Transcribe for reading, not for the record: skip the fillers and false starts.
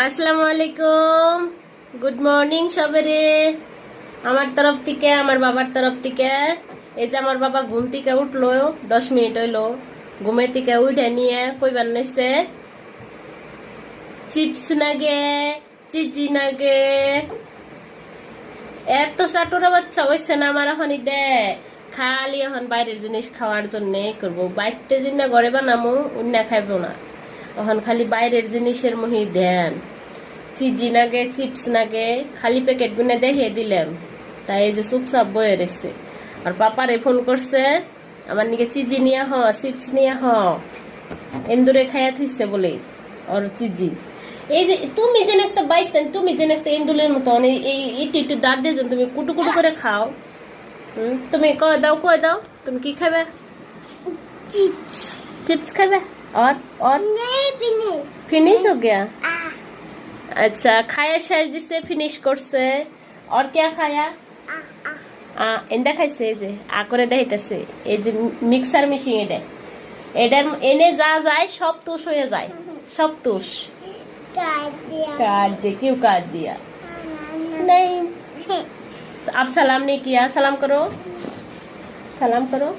আসসালামু আলাইকুম, good morning সবারে। আমার তরফ থেকে, আমার বাবার তরফ থেকে। এই যে আমার বাবা ঘুম থেকে উঠলো, 10 মিনিট হইলো। ঘুমের থেকে উঠে নিয়ে কই বানাইছে চিপস নাগে, চিজি নাগে। এত চাটুরা বাচ্চা হয়েছে না আমার এখন। দে খালি এখন বাইরের জিনিস খাওয়ার জন্য করবো। বাইরতে জিনিস ঘরে বানামো, অন্য খাইবো না। এখন খালি বাইরের জিনিসের মহি দেন। চিজি নাগে, চিপস নাগে, খালি প্যাকেট গুনে দেখিয়ে দিলাম। তাই এই যে চুপচাপ বয়ে রয়েছে। আর পাপারে ফোন করছে, আমার নিকে চিজি নিয়ে হ, চিপস নিয়ে হ। এন্দুরে খাইয়া থইছে বলে ওর চিজি। এই যে তুমি যেন একটা বাইতেন, তুমি যেন একটা এন্দুলের মতন এই একটু একটু দাঁত দিয়ে যেন তুমি কুটু কুটু করে খাও। তুমি কয় দাও তুমি কি খাবে? चिप्स खाबे? और नहीं फिनिश हो गया। अच्छा, खाया शेष दिसे फिनिश করছে। और क्या खाया? এন্ডা খাইছে। এই যে করে দেখাইতেছে, এই যে মিক্সার মেশিন। এটার এনে যা যায় সব তুষ হয়ে যায়, সব তুষ। काट दे, क्यों काट दिया? नहीं, अब सलाम नहीं किया। सलाम करो, सलाम करो।